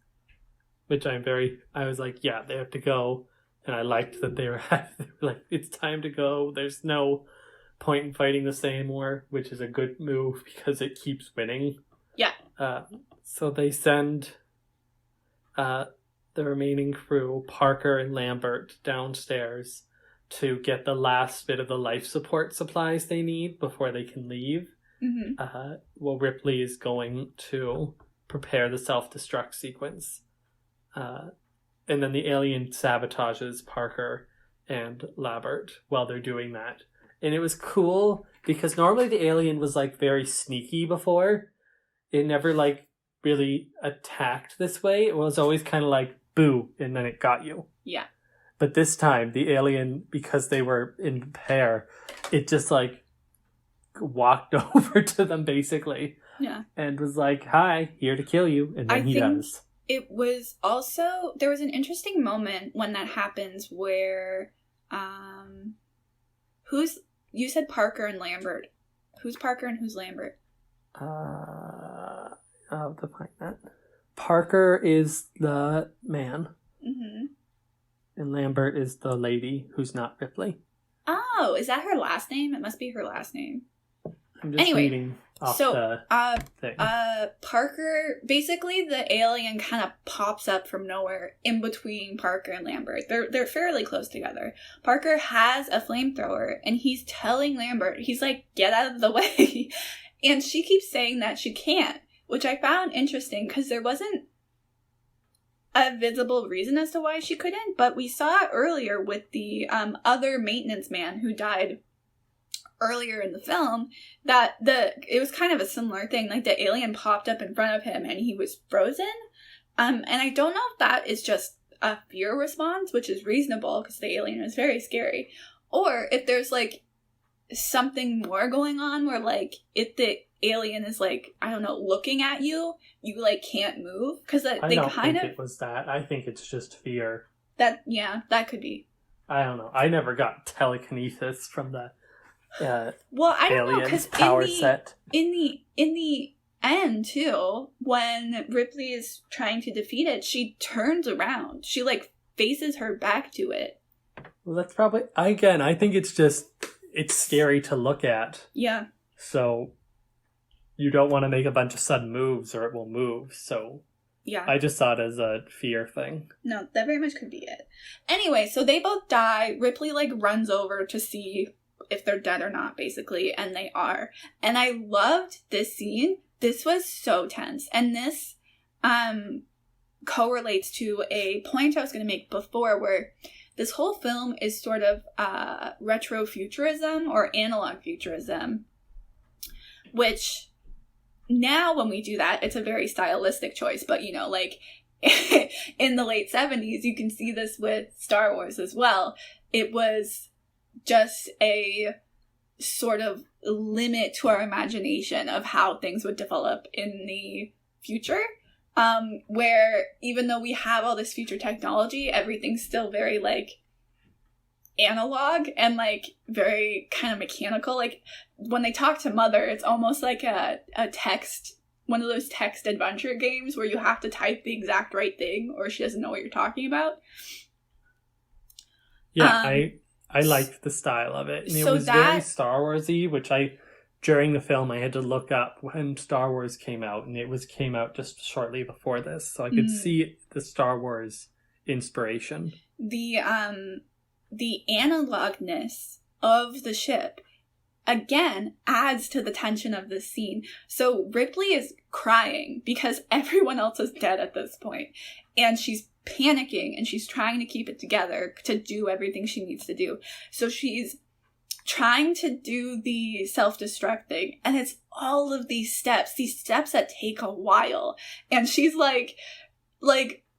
Which I was like, yeah, they have to go. And I liked that they were like, it's time to go. There's no point in fighting this anymore, which is a good move because it keeps winning. Yeah. So they send the remaining crew, Parker and Lambert, downstairs to get the last bit of the life support supplies they need before they can leave. Mm-hmm. Well, Ripley is going to prepare the self-destruct sequence. And then the alien sabotages Parker and Lambert while they're doing that. And it was cool because normally the alien was very sneaky before. It never really attacked this way. It was always kind of boo, and then it got you. Yeah. But this time, the alien, because they were in pair, it just walked over to them basically. Yeah. And was like, hi, here to kill you. And then he does. It was also, there was an interesting moment when that happens where, you said Parker and Lambert. Who's Parker and who's Lambert? I'll define that. Parker is the man. Mm-hmm. And Lambert is the lady who's not Ripley. Oh, is that her last name? It must be her last name. I'm just reading off the thing. Parker, basically the alien kind of pops up from nowhere in between Parker and Lambert. They're fairly close together. Parker has a flamethrower and he's telling Lambert, he's like, get out of the way. And she keeps saying that she can't, which I found interesting because there wasn't a visible reason as to why she couldn't, but we saw it earlier with the other maintenance man who died earlier in the film, that it was kind of a similar thing. The alien popped up in front of him and he was frozen. And I don't know if that is just a fear response, which is reasonable because the alien is very scary, or if there's something more going on where if the alien is I don't know, looking at you can't move, because I don't think it was that. I think it's just fear. That could be. I don't know. I never got telekinesis from the well, I don't know, because power set. In the end too, when Ripley is trying to defeat it, she turns around. She faces her back to it. Well, that's probably, again, I think it's scary to look at. Yeah. So you don't want to make a bunch of sudden moves or it will move. So yeah, I just saw it as a fear thing. No, that very much could be it. Anyway, so they both die. Ripley runs over to see if they're dead or not, basically, and they are. And I loved this scene. This was so tense. And this correlates to a point I was going to make before, where this whole film is sort of retrofuturism or analog futurism, which now when we do that, it's a very stylistic choice. But, in the late 70s, you can see this with Star Wars as well. It was just a sort of limit to our imagination of how things would develop in the future. Where even though we have all this future technology, everything's still very, like, analog and, like, very kind of mechanical. Like, when they talk to Mother, it's almost like a text, one of those text adventure games where you have to type the exact right thing or she doesn't know what you're talking about. Yeah, I liked the style of it. And it was very Star Wars-y, which during the film, I had to look up when Star Wars came out, and it came out just shortly before this, so I could see the Star Wars inspiration. The analogness of the ship, again, adds to the tension of this scene. So Ripley is crying because everyone else is dead at this point, and she's panicking, and she's trying to keep it together to do everything she needs to do. So she's trying to do the self-destruct thing, and it's all of these steps that take a while, and she's like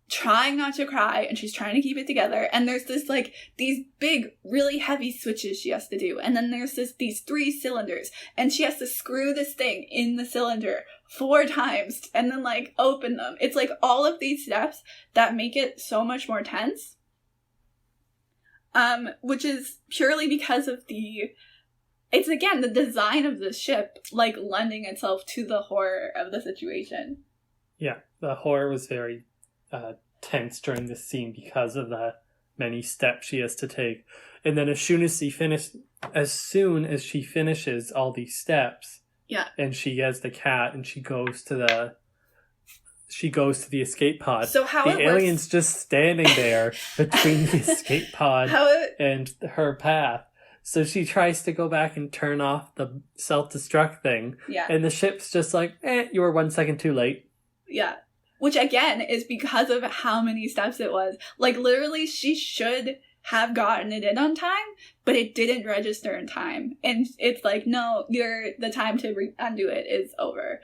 trying not to cry, and she's trying to keep it together, and there's this, like, these big, really heavy switches she has to do, and then there's these 3 cylinders, and she has to screw this thing in the cylinder 4 times, and then, like, open them. It's, like, all of these steps that make it so much more tense. Which is purely because of it's again, the design of the ship, like, lending itself to the horror of the situation. Yeah, the horror was very tense during this scene because of the many steps she has to take. And then as soon as she finishes all these steps, and she gets the cat and she goes to the escape pod. So how the alien's just standing there between the escape pod and her path. So she tries to go back and turn off the self-destruct thing. Yeah. And the ship's just like, you were 1 second too late. Yeah. Which, again, is because of how many steps it was. Like, literally, she should have gotten it in on time, but it didn't register in time. And it's like, no, the time to undo it is over.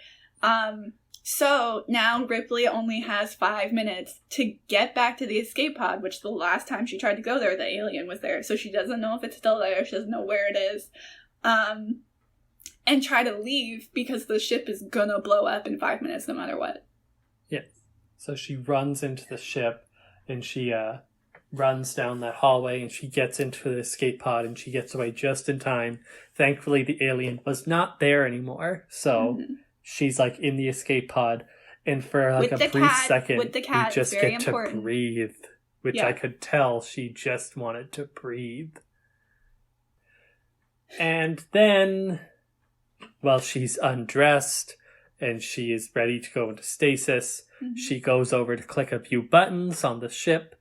So now Ripley only has 5 minutes to get back to the escape pod, which the last time she tried to go there, the alien was there. So she doesn't know if it's still there. She doesn't know where it is. And try to leave because the ship is gonna blow up in 5 minutes no matter what. Yes. So she runs into the ship and she runs down that hallway and she gets into the escape pod and she gets away just in time. Thankfully, the alien was not there anymore. So... Mm-hmm. She's, like, in the escape pod, and for, like, a brief second, we just get to breathe, which I could tell she just wanted to breathe. And then, well, she's undressed, and she is ready to go into stasis. Mm-hmm. She goes over to click a few buttons on the ship,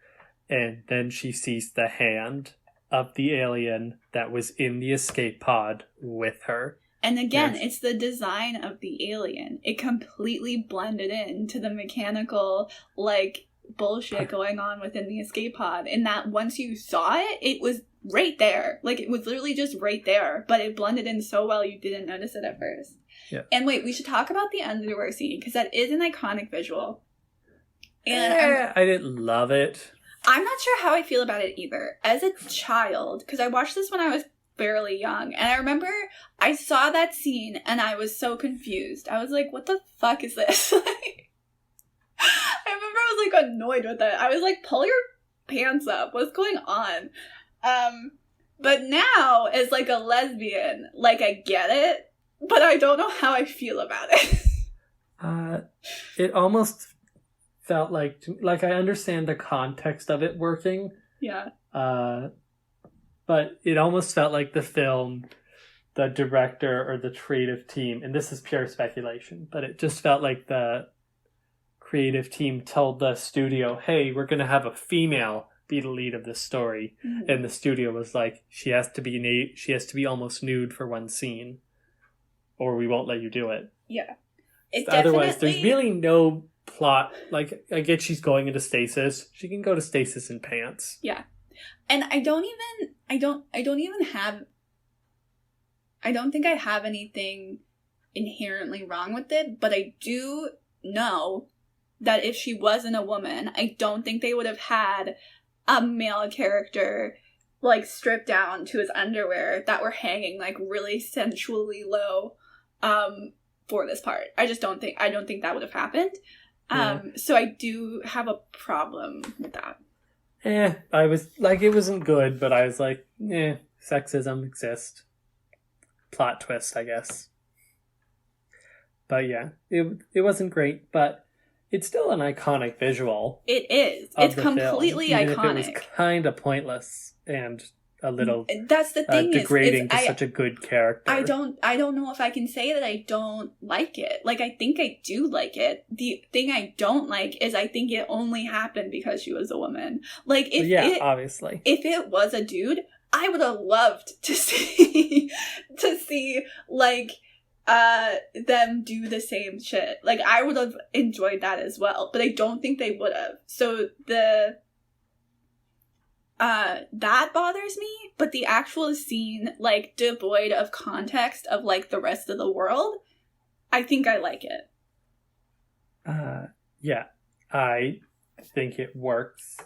and then she sees the hand of the alien that was in the escape pod with her. And again, It's the design of the alien. It completely blended into the mechanical, like, bullshit going on within the escape pod. And that once you saw it, it was right there. Like, it was literally just right there. But it blended in so well you didn't notice it at first. Yeah. And wait, we should talk about the underwear scene, because that is an iconic visual. And I didn't love it. I'm not sure how I feel about it either. As a child, because I watched this when I was fairly young, and I remember I saw that scene and I was so confused. I was like, what the fuck is this? I remember I was, like, annoyed with it. I was like, pull your pants up, what's going on? But now, as, like, a lesbian, like, I get it, but I don't know how I feel about it. It almost felt like I understand the context of it working. Yeah. But it almost felt like the film, the director or the creative team, and this is pure speculation, but it just felt like the creative team told the studio, hey, we're going to have a female be the lead of this story. Mm-hmm. And the studio was like, she has to be almost nude for one scene, or we won't let you do it. Yeah. Otherwise, there's really no plot. Like, I get she's going into stasis. She can go to stasis in pants. Yeah. And I don't think I have anything inherently wrong with it, but I do know that if she wasn't a woman, I don't think they would have had a male character, like stripped down to his underwear that were hanging like really sensually low for this part. I don't think that would have happened. So I do have a problem with that. I was like, it wasn't good, but I was like, sexism exists. Plot twist, I guess. But yeah, it wasn't great, but it's still an iconic visual. It is. It's completely film, even iconic. If it was kind of pointless and a little that's the thing degrading to such a good character. I don't know if I can say that I don't like it. Like, I think I do like it. The thing I don't like is I think it only happened because she was a woman. Like, obviously. If it was a dude, I would have loved to see like them do the same shit. Like, I would have enjoyed that as well, but I don't think they would have. So that bothers me, but the actual scene, like, devoid of context of, like, the rest of the world, I think I like it. Yeah, I think it works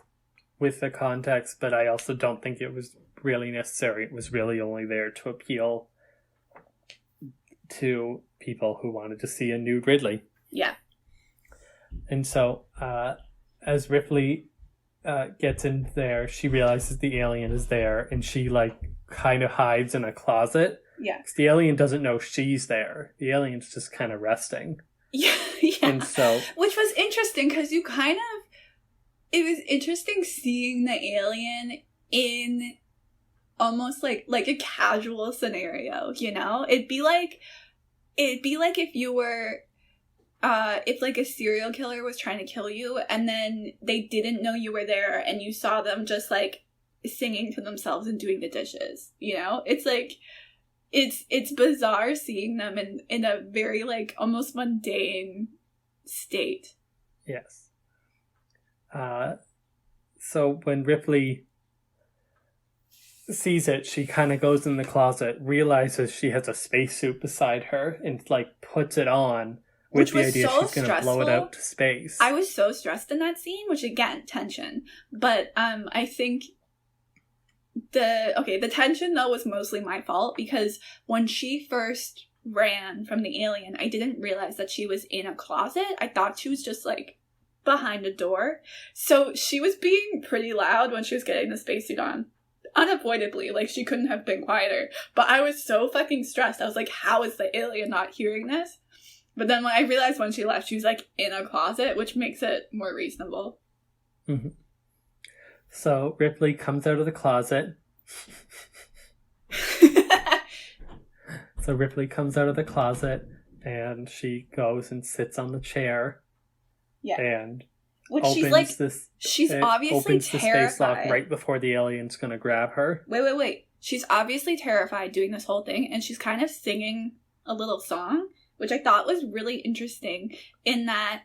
with the context, but I also don't think it was really necessary. It was really only there to appeal to people who wanted to see a nude Ridley. Yeah. And so, as Ripley gets in there, she realizes the alien is there, and she like kind of hides in a closet. Yeah. Because the alien doesn't know she's there. The alien's just kind of resting. Yeah. And so, which was interesting because it was interesting seeing the alien in almost like a casual scenario. You know, it'd be like if you were. If like a serial killer was trying to kill you and then they didn't know you were there and you saw them just like singing to themselves and doing the dishes, you know? It's like, it's bizarre seeing them in a very like almost mundane state. Yes. So when Ripley sees it, she kind of goes in the closet, realizes she has a spacesuit beside her and like puts it on. With the idea she's going to blow it out to space. I was so stressed in that scene, which again, tension. But I think the tension though was mostly my fault because when she first ran from the alien, I didn't realize that she was in a closet. I thought she was just like behind a door. So she was being pretty loud when she was getting the spacesuit on. Unavoidably, like she couldn't have been quieter. But I was so fucking stressed. I was like, how is the alien not hearing this? But then when I realized when she left, she was, like, in a closet, which makes it more reasonable. Mm-hmm. So Ripley comes out of the closet. And she goes and sits on the chair. Yeah. And which she's obviously terrified. The space lock right before the alien's going to grab her. Wait. She's obviously terrified doing this whole thing, and she's kind of singing a little song, which I thought was really interesting in that,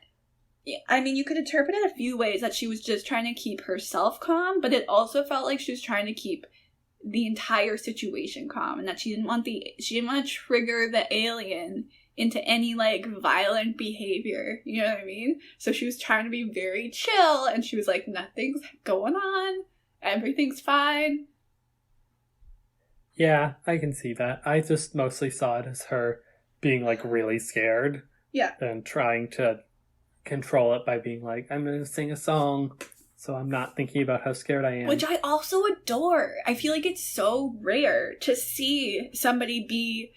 I mean, you could interpret it a few ways, that she was just trying to keep herself calm, but it also felt like she was trying to keep the entire situation calm, and that she didn't want to trigger the alien into any, like, violent behavior, you know what I mean? So she was trying to be very chill, and she was like, nothing's going on, everything's fine. Yeah, I can see that. I just mostly saw it as her being like really scared, and trying to control it by being like, I'm gonna sing a song so I'm not thinking about how scared I am, which I also adore. I feel like it's so rare to see somebody be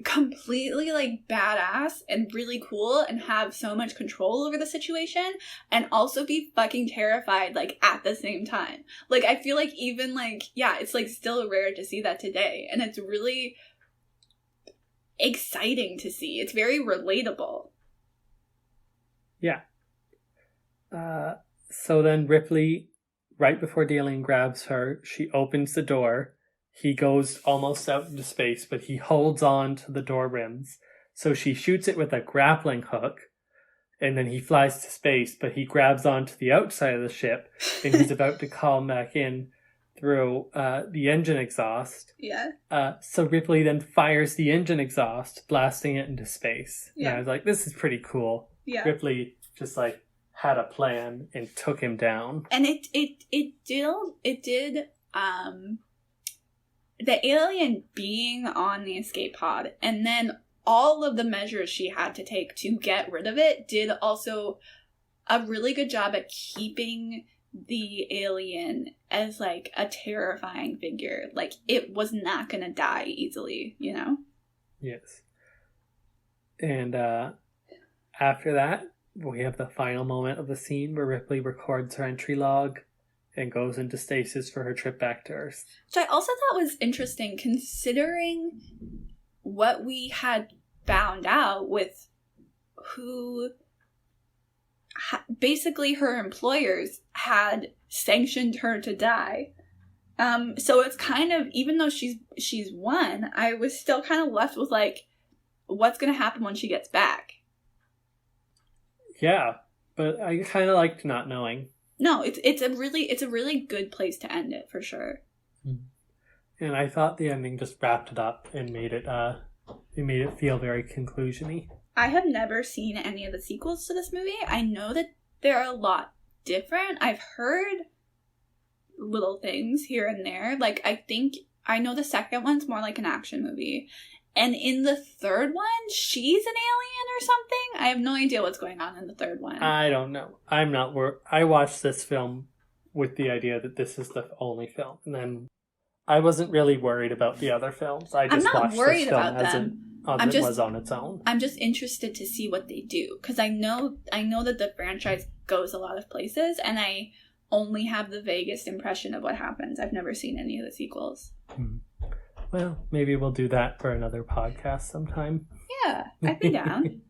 completely like badass and really cool and have so much control over the situation and also be fucking terrified like at the same time. Like, I feel like even like, it's like still rare to see that today, and it's really exciting to see. It's very relatable. Yeah. So then Ripley, right before the alien grabs her, she opens the door. He goes almost out into space, but he holds on to the door rims. So she shoots it with a grappling hook, and then he flies to space, but he grabs onto the outside of the ship, and he's about to climb back in through the engine exhaust. Yeah. So Ripley then fires the engine exhaust, blasting it into space. Yeah. And I was like, this is pretty cool. Yeah. Ripley just like had a plan and took him down. And it did the alien being on the escape pod and then all of the measures she had to take to get rid of it did also a really good job at keeping the alien as like a terrifying figure. Like it was not gonna die easily, you know? Yes. And after that, we have the final moment of the scene where Ripley records her entry log and goes into stasis for her trip back to Earth. Which I also thought was interesting considering what we had found out with who basically her employers had sanctioned her to die. So it's kind of, even though she's won, I was still kind of left with like, what's going to happen when she gets back? Yeah, but I kind of liked not knowing. No, it's a really good place to end it for sure. And I thought the ending just wrapped it up and made it feel very conclusion-y. I have never seen any of the sequels to this movie. I know that they're a lot different. I've heard little things here and there. Like, I know the second one's more like an action movie. And in the third one, she's an alien or something? I have no idea what's going on in the third one. I don't know. I'm not I watched this film with the idea that this is the only film. And then I wasn't really worried about the other films. I just watched this film as it was on its own. I'm just interested to see what they do. Because I know that the franchise goes a lot of places. And I only have the vaguest impression of what happens. I've never seen any of the sequels. Well, maybe we'll do that for another podcast sometime. Yeah, I'd be down.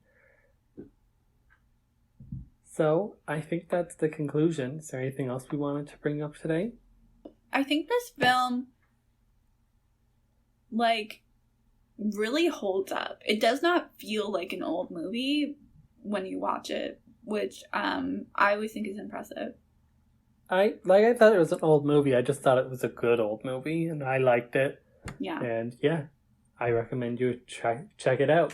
So, I think that's the conclusion. Is there anything else we wanted to bring up today? I think this film, like, really holds up. It does not feel like an old movie when you watch it, which I always think is impressive. I thought it was an old movie. I just thought it was a good old movie, and I liked it. Yeah. And yeah, I recommend you check it out.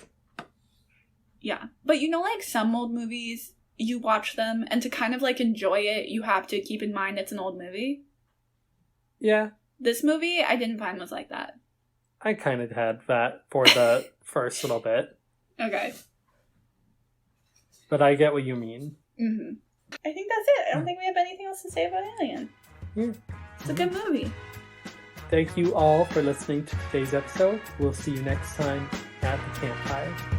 Yeah. But you know, like some old movies, you watch them and to kind of like enjoy it, you have to keep in mind it's an old movie. Yeah. This movie, I didn't find was like that. I kind of had that for the first little bit. Okay. But I get what you mean. Mm-hmm. I think that's it. I don't think we have anything else to say about Alien. Yeah. It's a good movie. Thank you all for listening to today's episode. We'll see you next time at the campfire.